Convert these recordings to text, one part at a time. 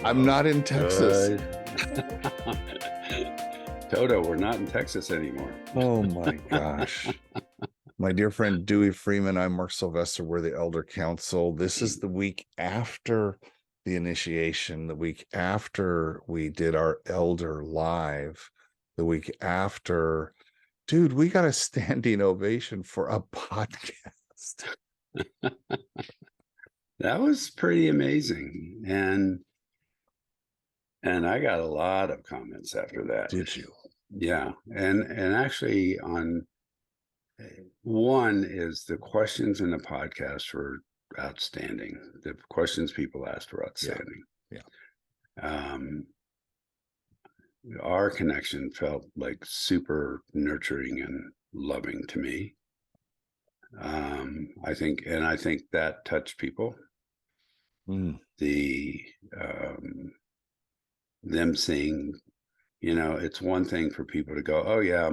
I'm Oh, not in Texas. good. Toto, we're not in Texas anymore. Oh my gosh. My dear friend Dewey Freeman, I'm Mark Sylvester. We're the Elder Council. This is the week after the initiation, the week after we did our Elder Live, the week after. Dude, we got a standing ovation for a podcast. That was pretty amazing. And I got a lot of comments after that. Did you? Yeah. And actually on one is the questions in the podcast were outstanding. The questions people asked were outstanding. Yeah. Our connection felt like super nurturing and loving to me. I think that touched people. The them seeing, it's one thing for people to go, oh yeah,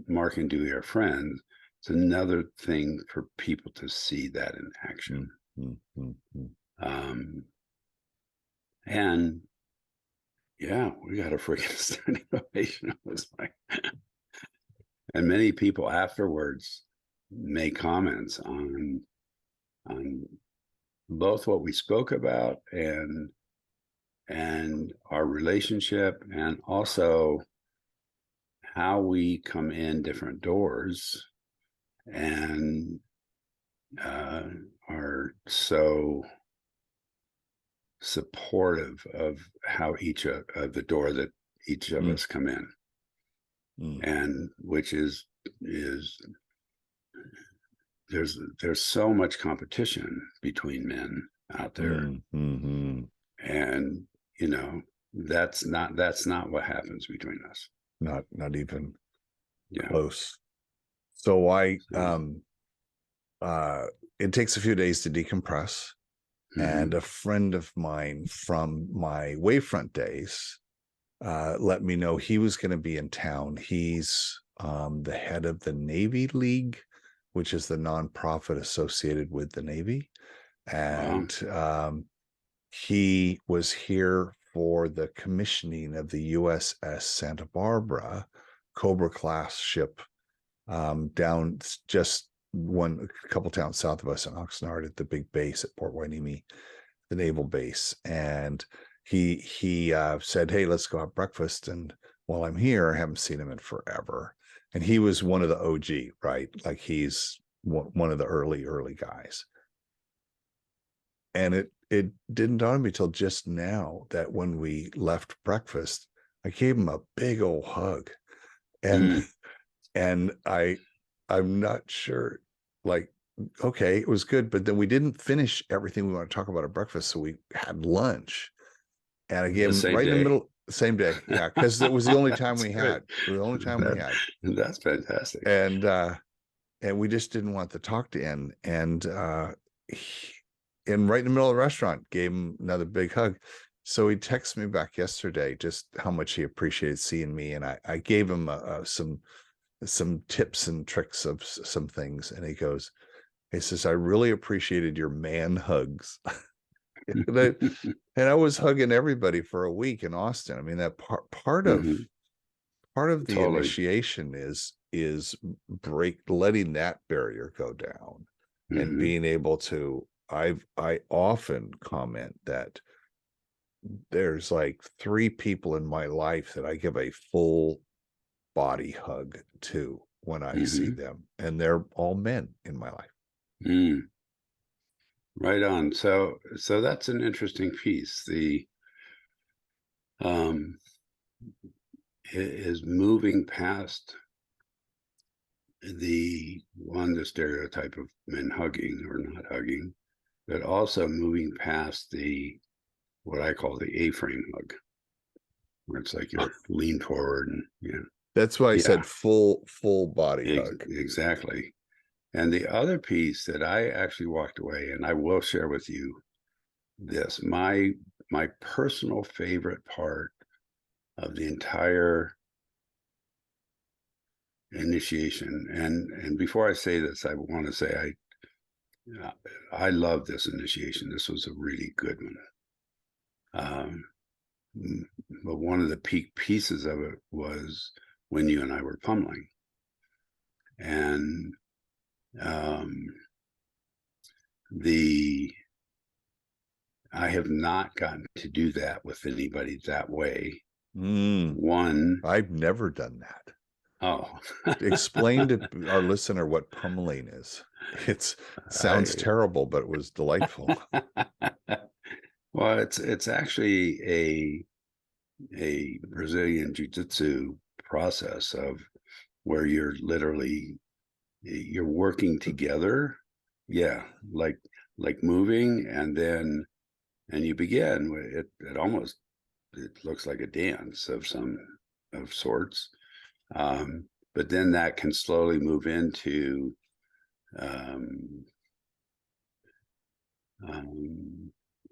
Mark and Dewey are friends. It's another thing for people to see that in action. And yeah, we got a freaking standing ovation. It was like, and many people afterwards made comments on both what we spoke about and our relationship, and also how we come in different doors and are so supportive of how each of the door that each of us come in, and which is there's so much competition between men out there, and that's not what happens between us. Not even close. So it takes a few days to decompress. And a friend of mine from my Wavefront days let me know he was going to be in town. He's the head of the Navy League, which is the nonprofit associated with the Navy. And he was here for the commissioning of the USS Santa Barbara Cobra class ship down just a couple towns south of us in Oxnard at the big base at Port Hueneme, the naval base. And he said, hey, let's go have breakfast. And while I'm here, I haven't seen him in forever. And he was one of the OG, right? Like he's one of the early guys. And it didn't dawn on me till just now that when we left breakfast, I gave him a big old hug. And I'm not sure, like, okay, it was good, but then we didn't finish everything we want to talk about at breakfast. So we had lunch, and I gave him right in the middle, same day. Yeah. Cause it was the only time we had. It was the only time we had. That's fantastic. And we just didn't want the talk to end. And right in the middle of the restaurant, gave him another big hug. So he texted me back yesterday, just how much he appreciated seeing me. And I gave him some tips and tricks of some things. And he says, I really appreciated your man hugs. and I was hugging everybody for a week in Austin. I mean, that part of the initiation is letting that barrier go down and being able to, I often comment that there's like 3 people in my life that I give a full body hug to when I see them, and they're all men in my life. Right on. So that's an interesting piece. The is moving past the stereotype of men hugging or not hugging, but also moving past what I call the A-frame hug, where it's like you're lean forward and That's why I said full body hug. Exactly. And the other piece that I actually walked away, and I will share with you this, my personal favorite part of the entire initiation. And before I say this, I want to say I love this initiation. This was a really good one. Um, but one of the peak pieces of it was when you and I were pummeling. And the I have not gotten to do that with anybody that way. One, I've never done that. oh, Explain to our listener what pummeling is. It sounds terrible, but it was delightful. Well, it's actually a Brazilian jiu-jitsu process of where you're working together. Yeah, like moving, and then you begin it almost, it looks like a dance of sorts. But then that can slowly move into um,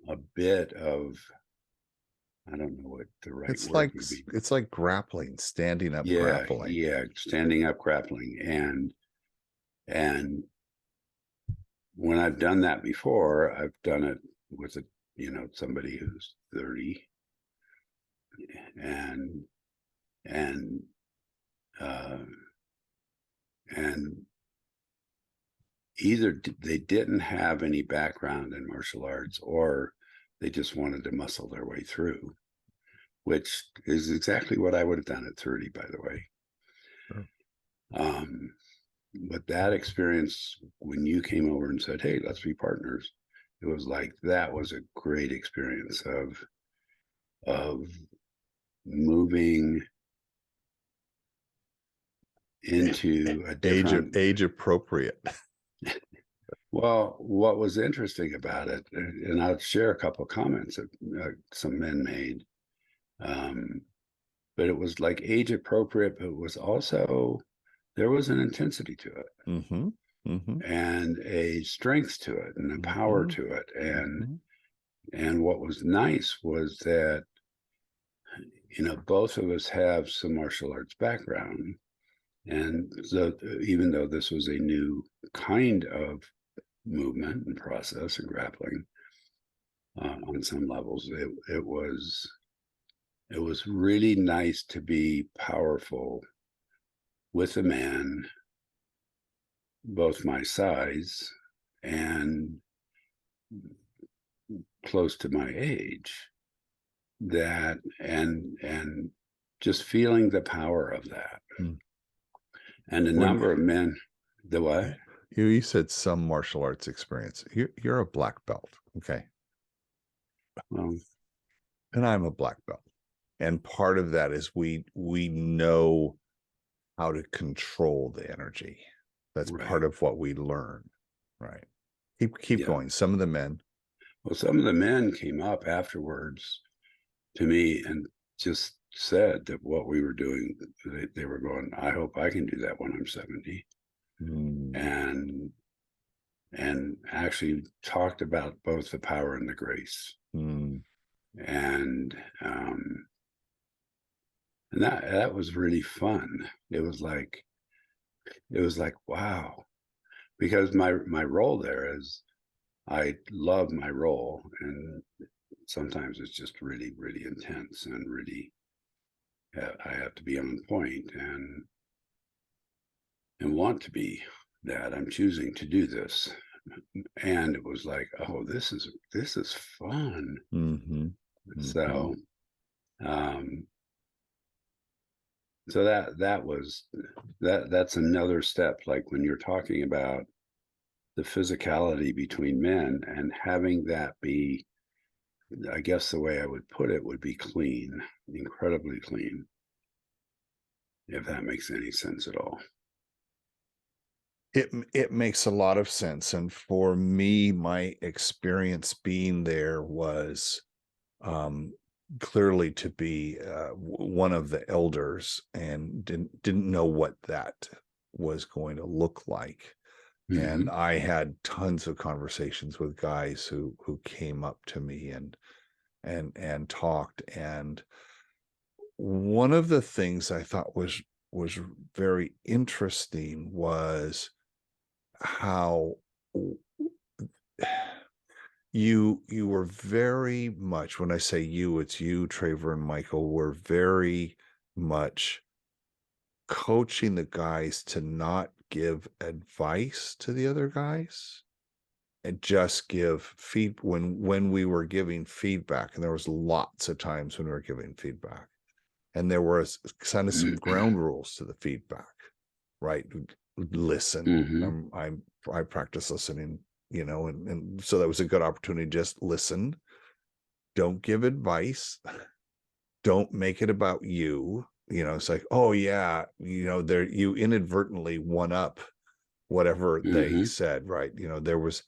a bit of, I don't know what the right word would be. It's like grappling, standing up grappling. Yeah, standing up grappling. And when I've done that before, I've done it with somebody who's 30, and and uh, and either they didn't have any background in martial arts, or they just wanted to muscle their way through, which is exactly what I would have done at 30, by the way. Sure. But that experience, when you came over and said, "Hey, let's be partners," it was like, that was a great experience of moving into a different age appropriate. Well, what was interesting about it, and I'll share a couple of comments that some men made, but it was like age appropriate, but it was also, there was an intensity to it, and a strength to it, and a power to it, and what was nice was that both of us have some martial arts background, and so even though this was a new kind of movement and process and grappling, on some levels, it was really nice to be powerful with a man both my size and close to my age, that and just feeling the power of that. And a number of men, the what? You said some martial arts experience. You're a black belt, okay? And I'm a black belt, and part of that is we know how to control the energy. That's right. Part of what we learn, right? Keep going. Some of the men. Well, some of the men came up afterwards to me and just said that what we were doing, they were going, "I hope I can do that when I'm 70." And actually talked about both the power and the grace. And that was really fun. It was like, wow, because my role there is, I love my role, and sometimes it's just really, really intense, and really, I have to be on point and want to be that. I'm choosing to do this, and it was like, oh, this is fun. So, so that's another step. Like when you're talking about the physicality between men, and having that be, I guess the way I would put it would be clean, incredibly clean, if that makes any sense at all. It makes a lot of sense. And for me, my experience being there was clearly to be one of the elders, and didn't know what that was going to look like. And I had tons of conversations with guys who came up to me and talked. And one of the things I thought was very interesting was how you were very much, when I say you, it's you, Traver and Michael, were very much coaching the guys to not give advice to the other guys and just give feed when we were giving feedback. And there was lots of times when we were giving feedback, and there was kind of some ground rules to the feedback, right? Listen. Mm-hmm. I practice listening, and so that was a good opportunity. Just listen. Don't give advice. Don't make it about you. It's like, oh yeah, there you inadvertently one up whatever they Mm-hmm. said, right? There was,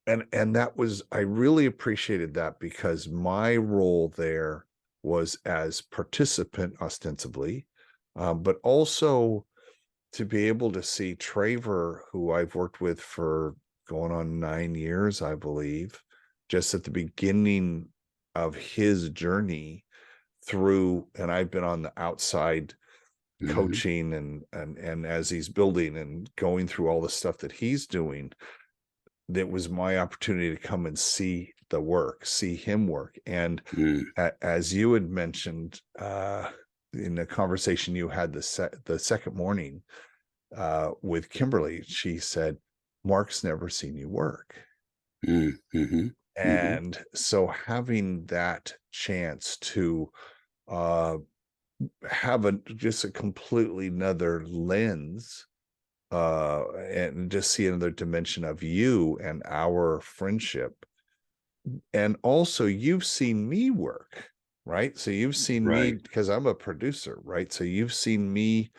and that was, I really appreciated that, because my role there was as participant ostensibly, but also to be able to see Traver, who I've worked with for going on 9 years, I believe, just at the beginning of his journey through, and I've been on the outside Mm-hmm. coaching and as he's building and going through all the stuff that he's doing, that was my opportunity to come and see the work, see him work. And as you had mentioned in the conversation you had the second morning with Kimberly, she said, Mark's never seen you work. Mm-hmm. Mm-hmm. And so having that chance to have just a completely another lens and just see another dimension of you and our friendship. And also, you've seen me work, right? So you've seen me, Right. because I'm a producer, right? So you've seen me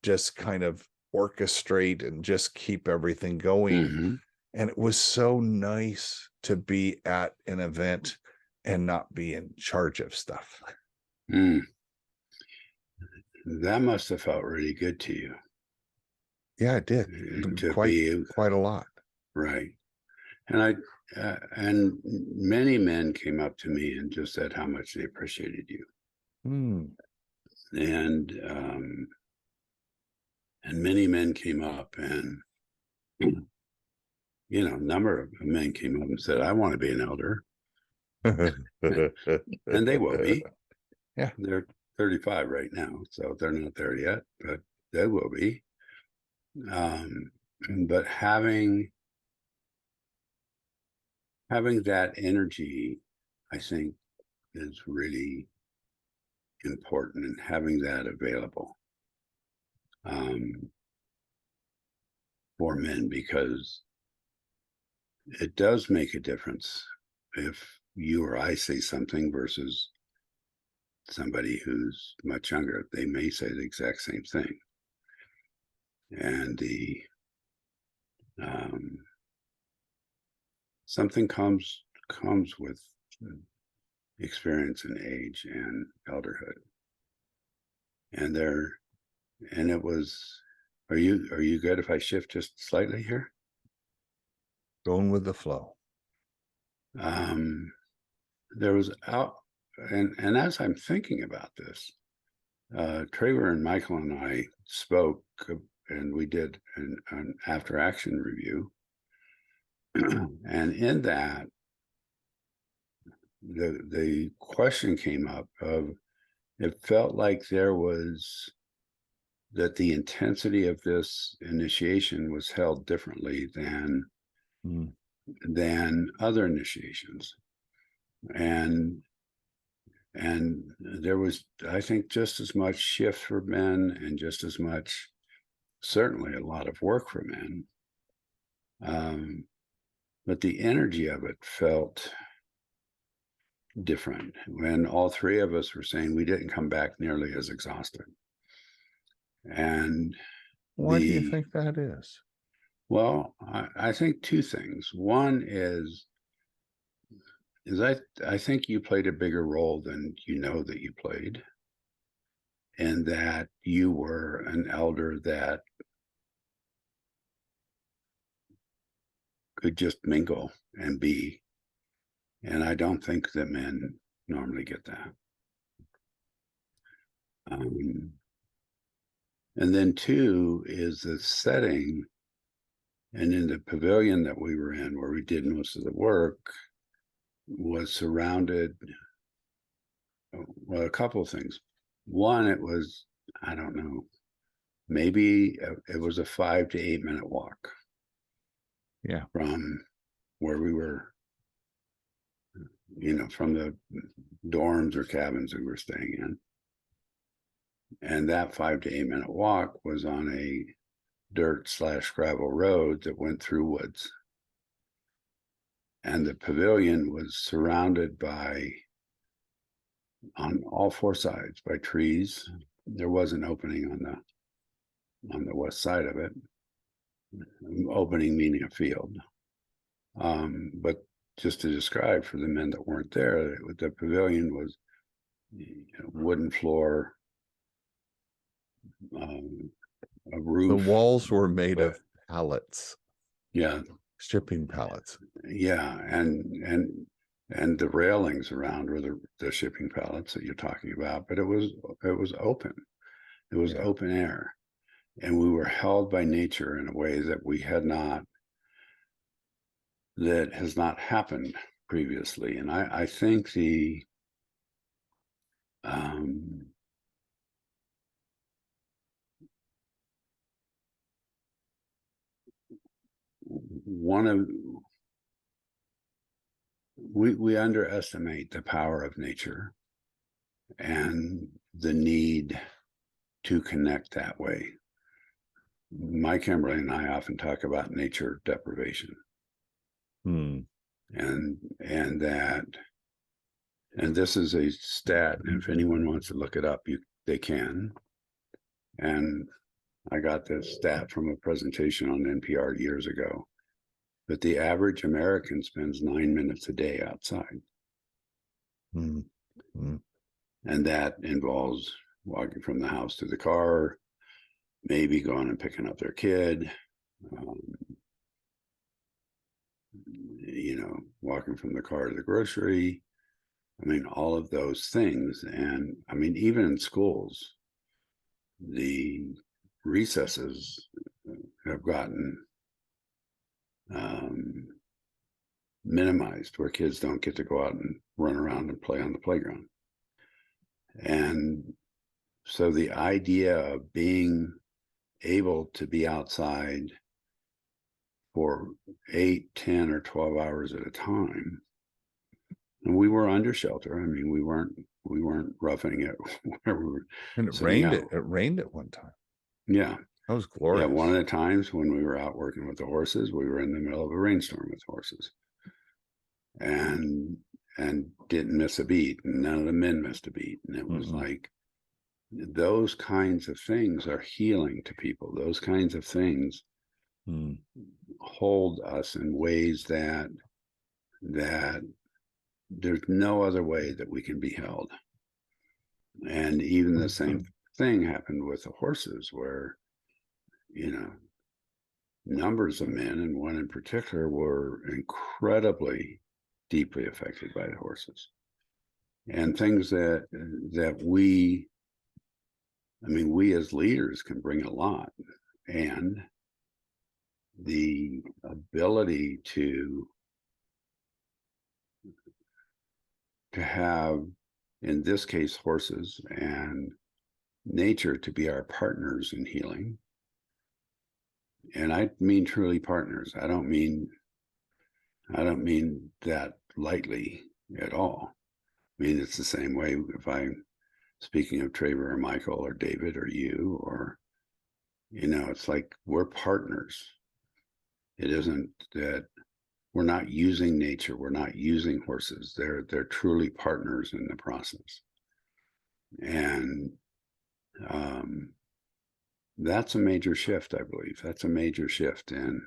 just kind of orchestrate and just keep everything going. Mm-hmm. And it was so nice to be at an event and not be in charge of stuff. Mm. That must have felt really good to you Yeah, it did. to Quite, be quite a lot. right. And and many men came up to me and just said how much they appreciated you. Hmm. And many men came up, and a number of men came up and said, I want to be an elder. And they will be. Yeah. They're 35 right now, so they're not there yet, but they will be. Um, but having that energy, I think, is really important, and having that available for men, because it does make a difference if you or I say something versus somebody who's much younger. They may say the exact same thing, and the um, something comes with experience and age and elderhood. And there, and it was. Are you good if I shift just slightly here? Going with the flow. There was out, and as I'm thinking about this, Traver and Michael and I spoke, and we did an after action review. And in that, the question came up of, it felt like there was, that the intensity of this initiation was held differently Mm. than other initiations. And there was, I think, just as much shift for men, and just as much, certainly a lot of work for men. But the energy of it felt different, when all three of us were saying we didn't come back nearly as exhausted. And Why do you think that is? well, I think two things. One is I think you played a bigger role than that you played, and that you were an elder that could just mingle and be. And I don't think that men normally get that. And then two is the setting And in the pavilion that we were in, where we did most of the work, was surrounded, well, a couple of things. One, it was, I don't know, maybe it was a 5 to 8 minute walk Yeah. from where we were, from the dorms or cabins we were staying in. And that 5 to 8 minute walk was on a dirt/gravel road that went through woods. And the pavilion was surrounded by, on all four sides, by trees. There was an opening on the west side of it. Opening meaning a field. But just to describe for the men that weren't there, the pavilion was wooden floor, a roof. The walls were made with, of pallets, yeah, shipping pallets. yeah, and the railings around were the shipping pallets that you're talking about. But it was open. It was open air, and we were held by nature in a way that that has not happened previously. And I think the one of we underestimate the power of nature and the need to connect that way. Mike Kimberly and I often talk about nature deprivation. And this is a stat, and if anyone wants to look it up, they can. And I got this stat from a presentation on NPR years ago, that the average American spends 9 minutes a day outside. And that involves walking from the house to the car, maybe going and picking up their kid, walking from the car to the grocery. I mean, all of those things. And I mean, even in schools, the recesses have gotten minimized, where kids don't get to go out and run around and play on the playground. And so the idea of being able to be outside for 8, 10, or 12 hours at a time, and we were under shelter. I mean, we weren't roughing it where we were. And it rained. It rained at one time. Yeah, that was glorious. Yeah, one of the times when we were out working with the horses, we were in the middle of a rainstorm with horses, and didn't miss a beat, and none of the men missed a beat. And it was like, those kinds of things are healing to people. Those kinds of things hold us in ways that there's no other way that we can be held. And even the same thing happened with the horses, where numbers of men, and one in particular, were incredibly deeply affected by the horses. And things that we as leaders can bring a lot. And the ability to have, in this case, horses and nature to be our partners in healing. And I mean truly partners. I don't mean that lightly at all. I mean, it's the same way if I'm speaking of Trevor or Michael or David or you, or, it's like we're partners. It isn't that we're not using nature. We're not using horses. They're truly partners in the process. And that's a major shift, I believe. That's a major shift in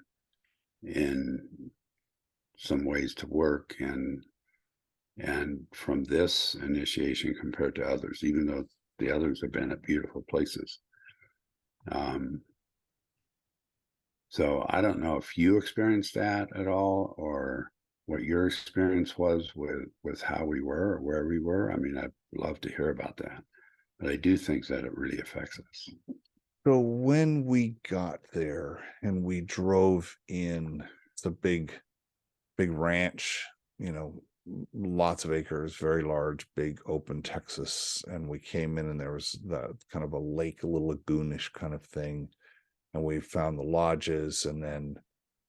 some ways to work, and from this initiation compared to others, even though the others have been at beautiful places. So I don't know if you experienced that at all, or what your experience was with how we were or where we were. I mean, I'd love to hear about that, but I do think that it really affects us. So when we got there and we drove in, it's a big ranch, you know, lots of acres, very large, big open Texas. And we came in and there was the kind of a lake, a little lagoonish kind of thing. And we found the lodges, and then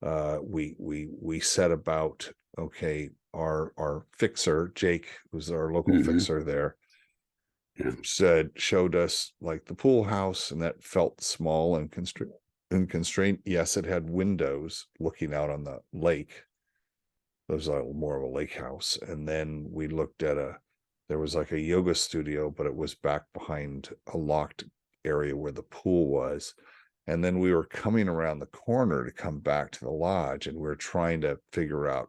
we set about, okay, our fixer, Jake, who's our local Hmm. fixer there, Yeah. showed us like the pool house, and that felt small and constrained. Yes, it had windows looking out on the lake. It was more of a lake house. And then we looked at there was like a yoga studio, but it was back behind a locked area where the pool was. And then we were coming around the corner to come back to the lodge, and we were trying to figure out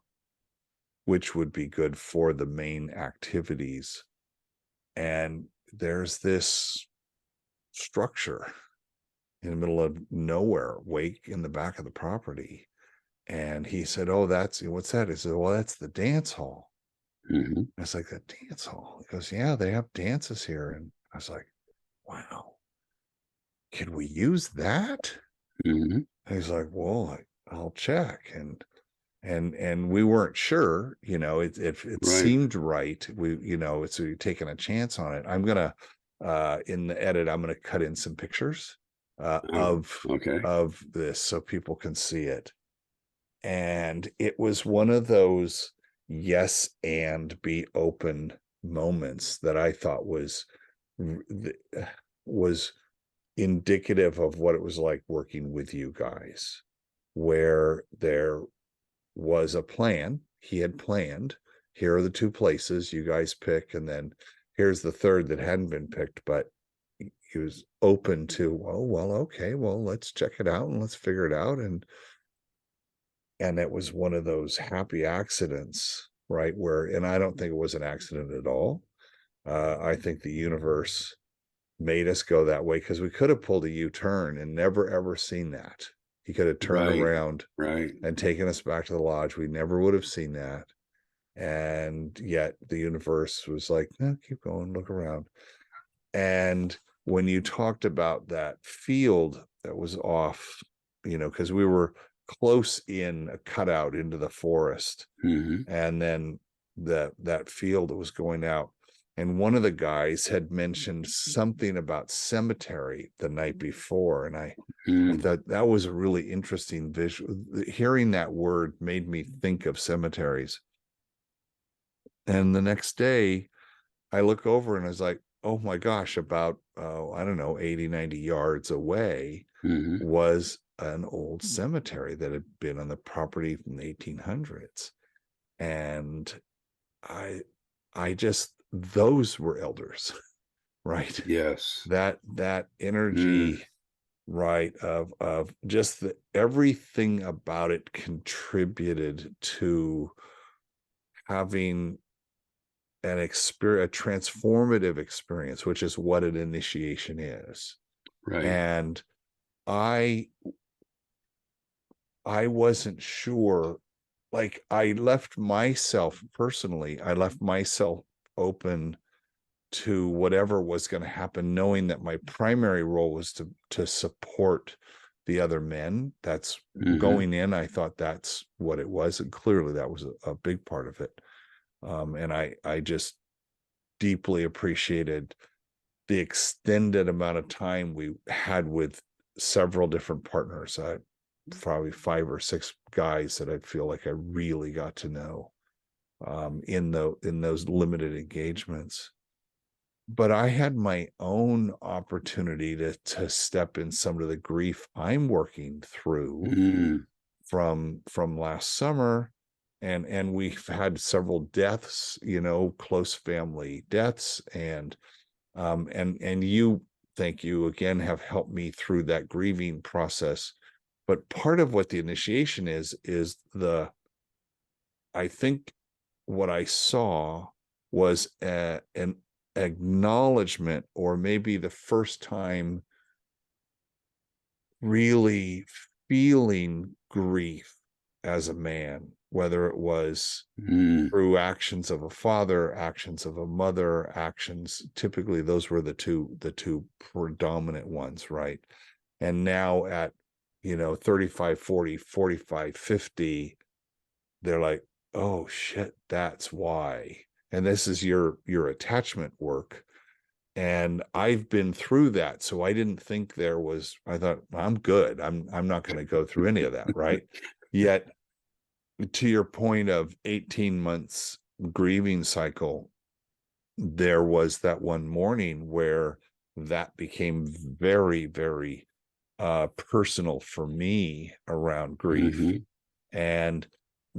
which would be good for the main activities. And there's this structure in the middle of nowhere, wake in the back of the property. And he said, "Oh, what's that?" He said, "Well, that's the dance hall." Hmm. I was like, "The dance hall?" He goes, "Yeah, they have dances here." And I was like, "Wow, can we use that?" Hmm. And he's like, "Well, I'll check." And we weren't sure, it Right. seemed right. So you're taking a chance on it. I'm gonna in the edit, I'm gonna cut in some pictures Oh, okay. of this so people can see it. And it was one of those yes and be open moments that I thought was indicative of what it was like working with you guys, where there was a plan. He had planned, here are the two places you guys pick, and then here's the third that hadn't been picked, but he was open to, oh, well, okay, well, let's check it out and let's figure it out. And it was one of those happy accidents, right? And I don't think it was an accident at all. I think the universe made us go that way, because we could have pulled a U-turn and never ever seen that. He could have turned Right. around Right. and taken us back to the lodge. We never would have seen that. And yet the universe was like, no, keep going, look around. And when you talked about that field that was off, because we were close in a cutout into the forest, Hmm. and then that field that was going out. And one of the guys had mentioned something about cemetery the night before. And I Hmm. thought that was a really interesting visual. Hearing that word made me think of cemeteries. And the next day I look over and I was like, oh my gosh, about, I don't know, 80, 90 yards away Hmm. was an old cemetery that had been on the property from the 1800s. And I, those were elders, right? Yes. That Mm. energy, right, of just everything about it contributed to having a transformative experience, which is what an initiation is. Right. And I I wasn't sure, like I left myself personally, I left myself open to whatever was going to happen, knowing that my primary role was to support the other men. That's Hmm. going in. I thought that's what it was, and clearly that was a big part of it. And I just deeply appreciated the extended amount of time we had with several different partners. Probably 5 or 6 guys that I feel like I really got to know in those limited engagements. But I had my own opportunity to step in some of the grief I'm working through Mm. from last summer. And we've had several deaths, close family deaths. And you, thank you again, have helped me through that grieving process. But part of what the initiation is I think what I saw was an acknowledgement, or maybe the first time really feeling grief as a man, whether it was Mm, through actions of a father, actions of a mother, actions, typically those were the two predominant ones, right? And now at, 35, 40, 45, 50, they're like, oh shit, that's why. And this is your attachment work. And I've been through that. So I didn't think I thought I'm good. I'm not going to go through any of that, right? Yet to your point of 18 months grieving cycle, there was that one morning where that became very, very personal for me around grief. mhm. And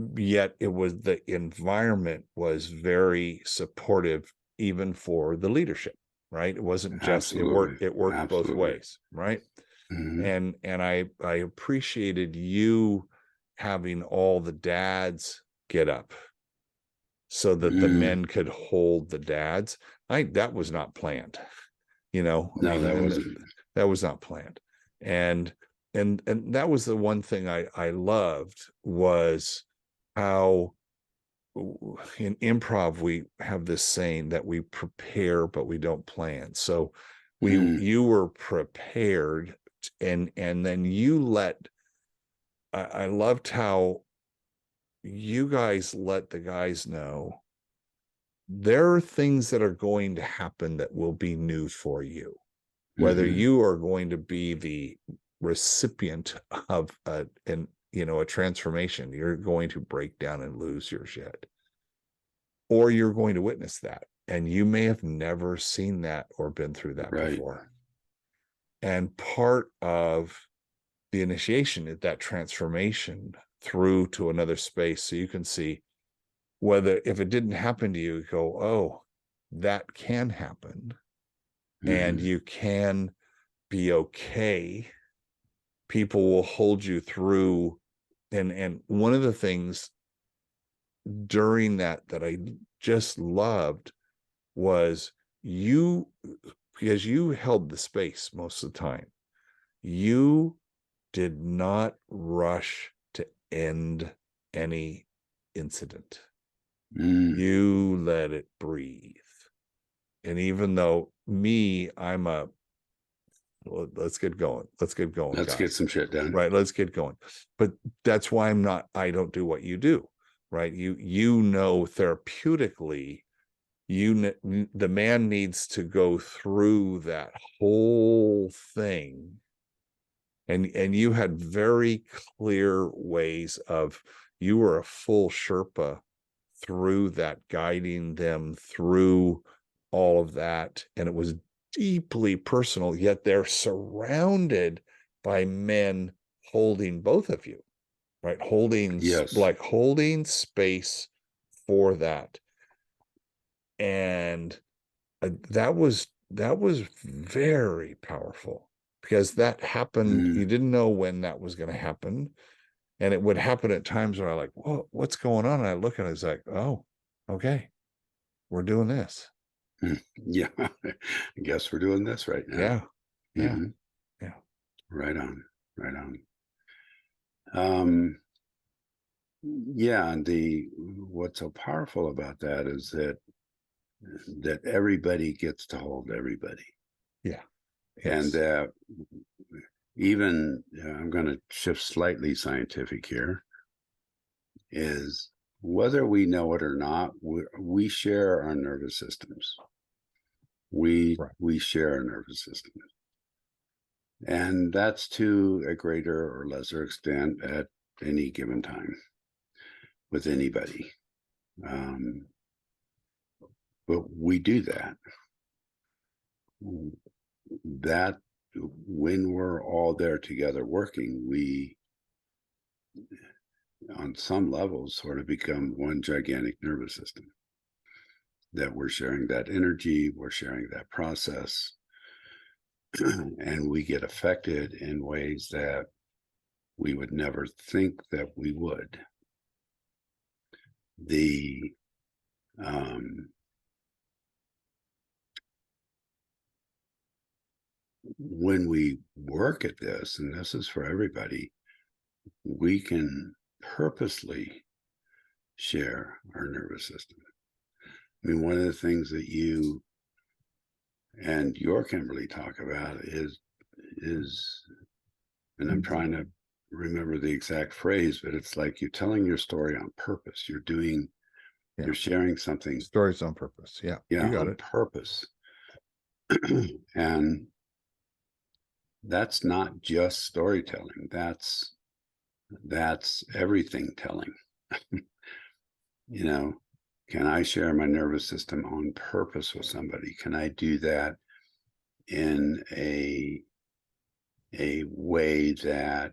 yet the environment was very supportive, even for the leadership, right? It wasn't just, Absolutely. it worked both Absolutely. ways, right? Mhm. And I appreciated you having all the dads get up so that the Mm. men could hold the dads. That was not planned, I No, mean, that and wasn't. that was not planned. And and that was the one thing I loved, was how in improv we have this saying that we prepare but we don't plan. So Mm. you were prepared, and then you let, I loved how you guys let the guys know there are things that are going to happen that will be new for you, whether Mhm. you are going to be the recipient of a transformation, you're going to break down and lose your shit, or you're going to witness that, and you may have never seen that or been through that Right. before. And part of the initiation is that transformation through to another space, so you can see whether, if it didn't happen to you, go, oh, that can happen, and Mhm. you can be okay. People will hold you through. And one of the things during that I just loved was you, because you held the space most of the time, you did not rush to end any incident. Mm. You let it breathe. And even though I'm well, let's get going. Let's get going, Let's get guys. some shit done. Right. Let's get going. But that's why I don't do what you do. Right. Therapeutically, the man needs to go through that whole thing. And you had very clear ways of, you were a full Sherpa through that, guiding them through all of that. And it was deeply personal, yet they're surrounded by men holding both of you, right? Yes. Holding space for that. And that was very powerful, because that happened. Mm. You didn't know when that was going to happen. And it would happen at times where I like, what's going on? And I look and it's like, oh, okay, we're doing this. Mm. Yeah. I guess we're doing this right now. Yeah. Yeah. Mhm. Yeah. Right on. Right on. Um, yeah, and the what's so powerful about that is that everybody gets to hold everybody. Yeah. And Yes. even I'm going to shift slightly scientific here, is whether we know it or not, we share our nervous systems. Right. We share our nervous systems, and that's to a greater or lesser extent at any given time with anybody. Um, but we do that. That when we're all there together working, we, on some levels, sort of become one gigantic nervous system. That we're sharing that energy, we're sharing that process, and we get affected in ways that we would never think that we would. The um, when we work at this, and this is for everybody, we can purposely share our nervous system. I mean, one of the things that you and your Kimberly talk about is, and I'm trying to remember the exact phrase, but it's like you're telling your story on purpose. You're doing, Yeah. you're sharing something, Stories on purpose. Yeah, yeah, you got on it. purpose. And that's not just storytelling. That's everything telling. You know, can I share my nervous system on purpose with somebody? Can I do that in a way that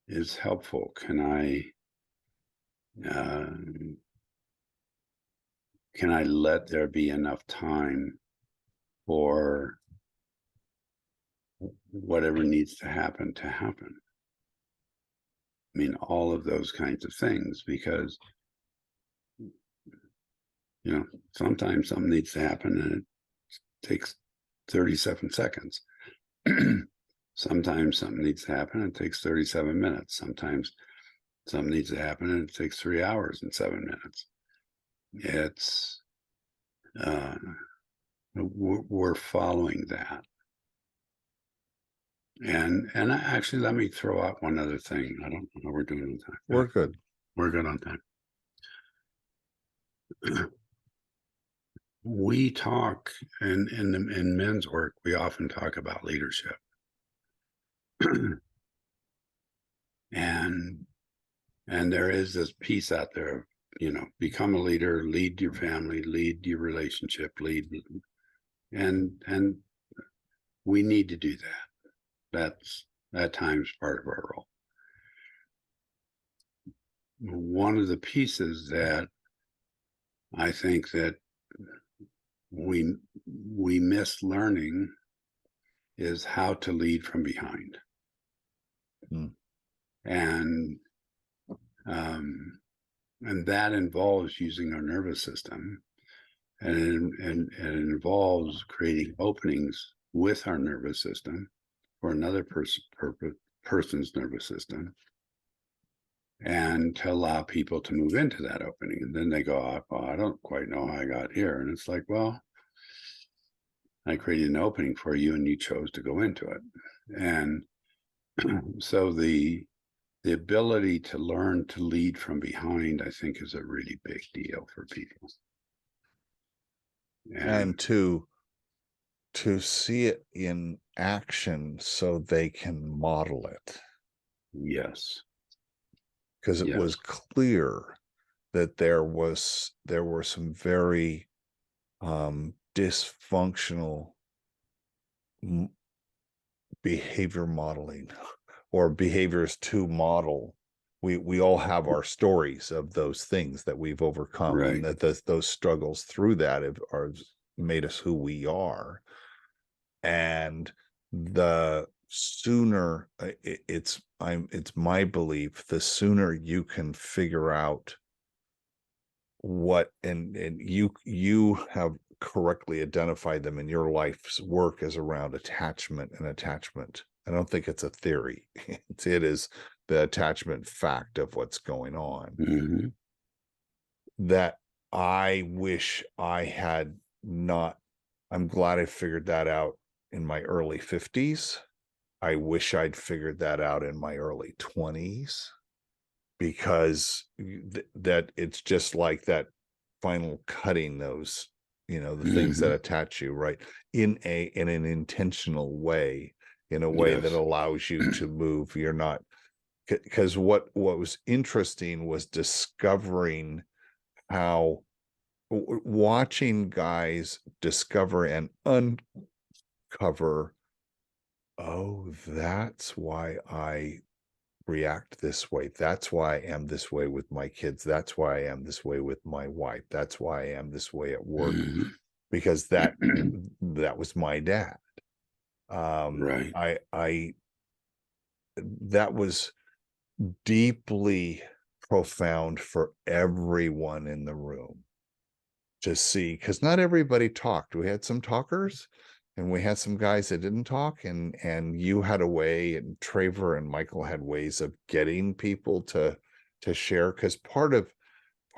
is helpful? Uh, can I let there be enough time for whatever needs to happen to happen? I mean, all of those kinds of things, because, you know, sometimes something needs to happen and it takes 37 seconds. Sometimes something needs to happen and it takes 37 minutes. Sometimes something needs to happen and it takes 3 hours and 7 minutes. It's, uh, we're following that. And actually, let me throw out one other thing. I don't know how we're doing on time. We're good. We're good on time. We talk in men's work, we often talk about leadership. and there is this piece out there, you know, become a leader, lead your family, lead your relationship, lead, and we need to do that. That's at times part of our role. One of the pieces that I think that we miss learning is how to lead from behind. Mm. And and that involves using our nervous system, and it involves creating openings with our nervous system for another person's nervous system, and to allow people to move into that opening. And then they go, oh, well, I don't quite know how I got here. And it's like, well, I created an opening for you and you chose to go into it. And so the ability to learn to lead from behind, I think, is a really big deal for people. And to see it in action so they can model it. Yes. Because it Yes. was clear that there were some very dysfunctional behavior modeling or behaviors to model. We all have our stories of those things that we've overcome, Right. and that those struggles through that are made us who we are. And the sooner it's my belief, the sooner you can figure out what, and you have correctly identified them in your life's work as around attachment and attachment. I don't think it's a theory. It is the attachment fact of what's going on. Mm-hmm. That I wish I had not. I'm glad I figured that out in my early 50s. I wish I'd figured that out in my early 20s, because that it's just like that final cutting those, the things that attach you, right, in an intentional way, in a way that Yes. allows you to move. You're not, because what was interesting was discovering how watching guys discover and uncover, oh, that's why I react this way. That's why I am this way with my kids. That's why I am this way with my wife. That's why I am this way at work, Mm-hmm. because that was my dad. Right. I that was deeply profound for everyone in the room to see, because not everybody talked. We had some talkers and we had some guys that didn't talk, and you had a way, and Traver and Michael had ways of getting people to share, because part of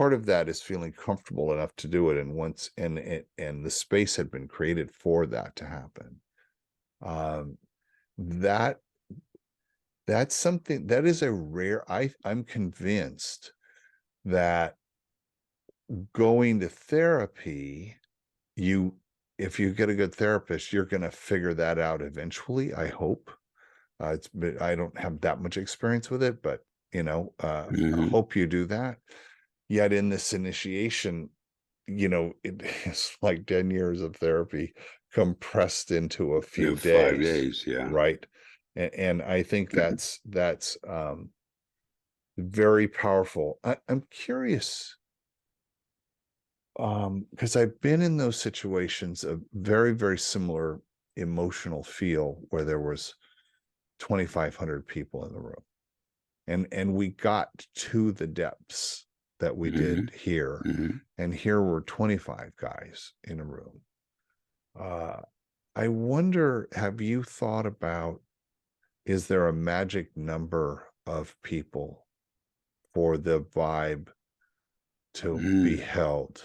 part of that is feeling comfortable enough to do it, and once and the space had been created for that to happen. Um, that that's something that is a rare. I'm convinced that going to therapy, you if you get a good therapist, you're going to figure that out eventually. I hope. I don't have that much experience with it, but I Hmm. hope you do that. Yet in this initiation, it is like 10 years of therapy compressed into a You few know, 5 days, days, yeah. right? And I think that's very powerful. I'm curious, because I've been in those situations of very, very similar emotional feel where there was 2,500 people in the room. And we got to the depths that we Hmm. did here. Hmm. And here were 25 guys in a room. I wonder, have you thought about, is there a magic number of people for the vibe to be Mm. held?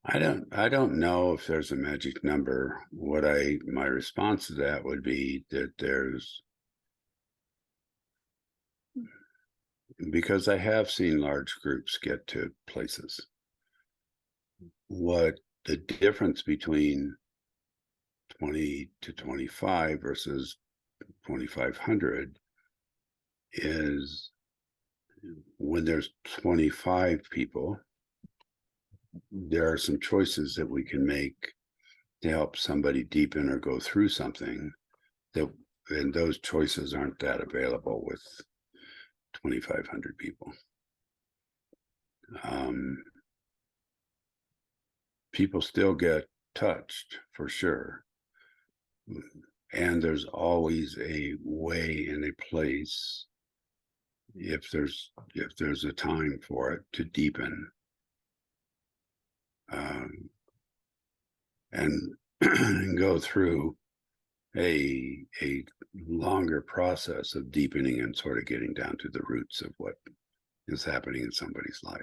I don't know if there's a magic number. My response to that would be that because I have seen large groups get to places. What the difference between 20 to 25 versus 2,500 is when there's 25 people, there are some choices that we can make to help somebody deepen or go through something that, and those choices aren't that available with 2,500 people. Um, People still get touched for sure. And there's always a way and a place if there's a time for it to deepen um, and and go through a longer process of deepening and sort of getting down to the roots of what is happening in somebody's life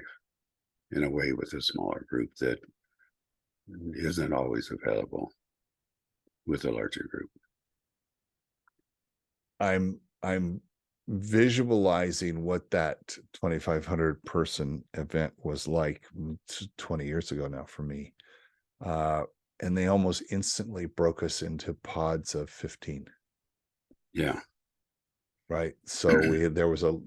in a way with a smaller group that isn't always available with a larger group. I'm visualizing what that 2,500 person event was like 20 years ago now for me. Uh, and they almost instantly broke us into pods of 15. Yeah. Right. So there was a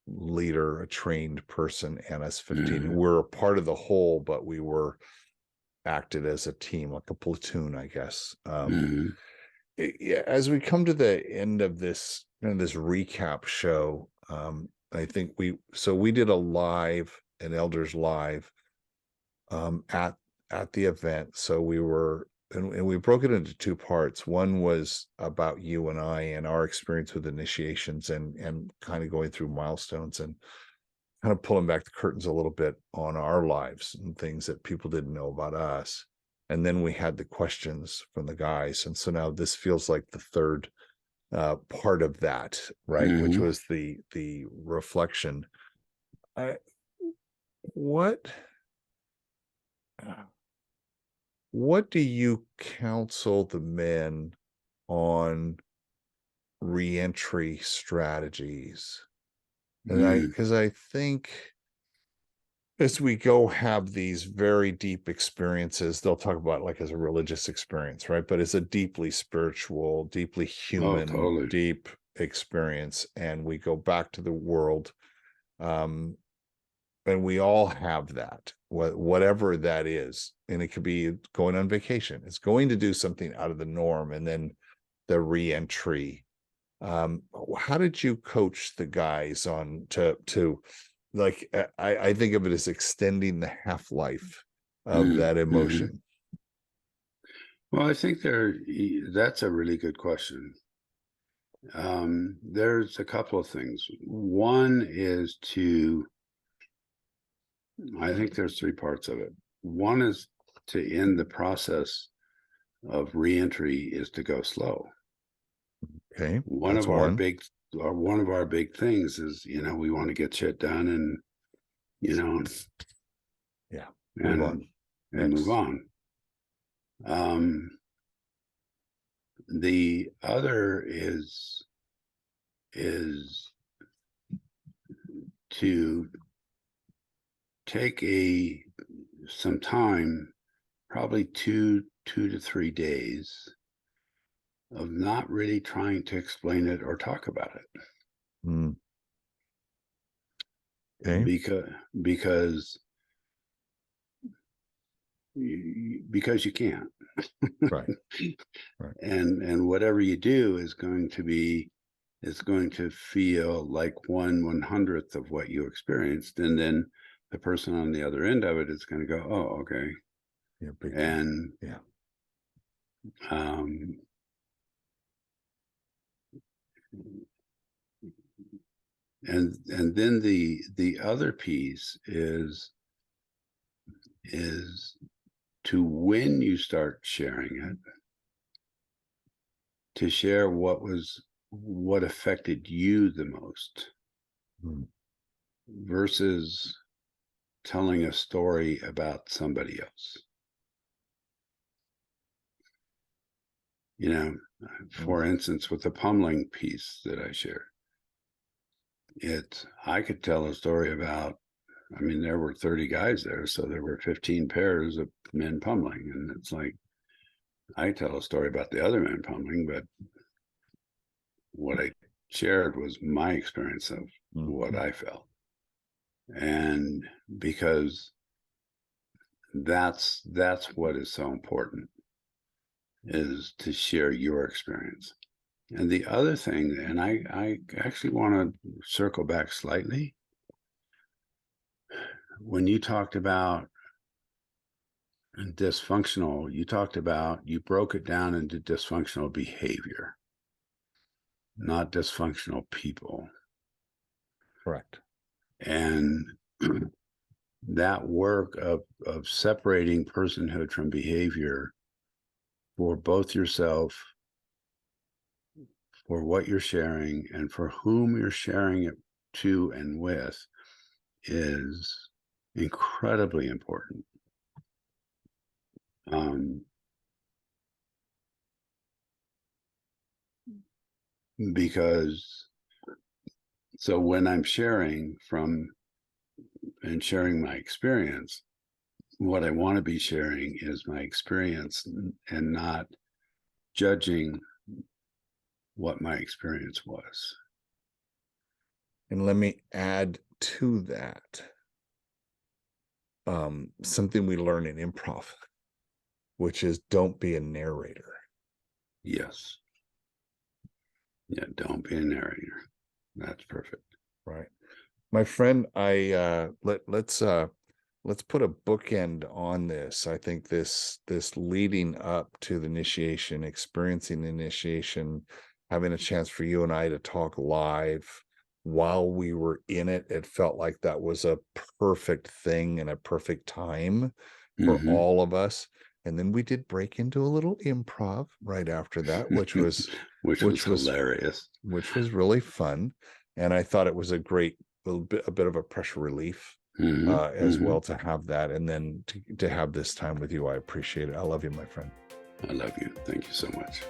leader, a trained person, and us 15. And Hmm. we're a part of the whole, but we were acted as a team, like a platoon, I guess. Hmm. Yeah, as we come to the end of this this recap show, I think we did an elders live at the event. So we were and we broke it into two parts. One was about you and I and our experience with initiations and kind of going through milestones and kind of pulling back the curtains a little bit on our lives and things that people didn't know about us. And then we had the questions from the guys. And so now this feels like the third part of that, right? Which Hmm. was the reflection. I, what what do you counsel the men on reentry strategies? And Hmm. because I think as we go have these very deep experiences, they'll talk about like as a religious experience, right? But it's a deeply spiritual, deeply Oh, human, totally. deep experience. And we go back to the world. Um, and we all have that, whatever that is. And it could be going on vacation. It's going to do something out of the norm. And then the reentry. How did you coach the guys on to like I think of it as extending the half-life of that Mm-hmm. emotion. Well, I think that's a really good question. There's a couple of things. One is I think there's three parts of it. One is to end the process of reentry is to go slow. Okay, One that's of our one. big one of our big things is, we want to get shit done and, Yeah. and, Move on. and move on. The other is to take some time, probably two to 3 days, of not really trying to explain it or talk about it. Mm. Okay. Because you can't. Right. Right. And whatever you do is going to feel like 1/100th of what you experienced, and then the person on the other end of it is going to go, oh, okay. Yeah. Big deal. And Yeah. and then the other piece is to, when you start sharing it, to share what affected you the most, Mm. versus telling a story about somebody else. For instance, with the pummeling piece that I shared, I could tell a story about, there were 30 guys there, so there were 15 pairs of men pummeling, and it's like, I tell a story about the other men pummeling, but what I shared was my experience of what I felt. And because that's what is so important, is to share your experience. And the other thing, and I actually want to circle back slightly, when you talked about dysfunctional, you broke it down into dysfunctional behavior, not dysfunctional people. Correct. And that work of separating personhood from behavior, for both yourself, for what you're sharing, and for whom you're sharing it to and with, is incredibly important. Because so when I'm sharing sharing my experience, what I want to be sharing is my experience, and not judging what my experience was. And let me add to that something we learn in improv, which is don't be a narrator. Yes. Yeah, don't be a narrator. That's perfect. Right. My friend, let's put a bookend on this. I think this leading up to the initiation, experiencing the initiation, having a chance for you and I to talk live while we were in it, it felt like that was a perfect thing and a perfect time for all of us. And then we did break into a little improv right after that, which was hilarious, which was really fun. And I thought it was a bit of a pressure relief as well to have that, and then to have this time with you. I appreciate it. I love you, my friend. I love you. Thank you so much.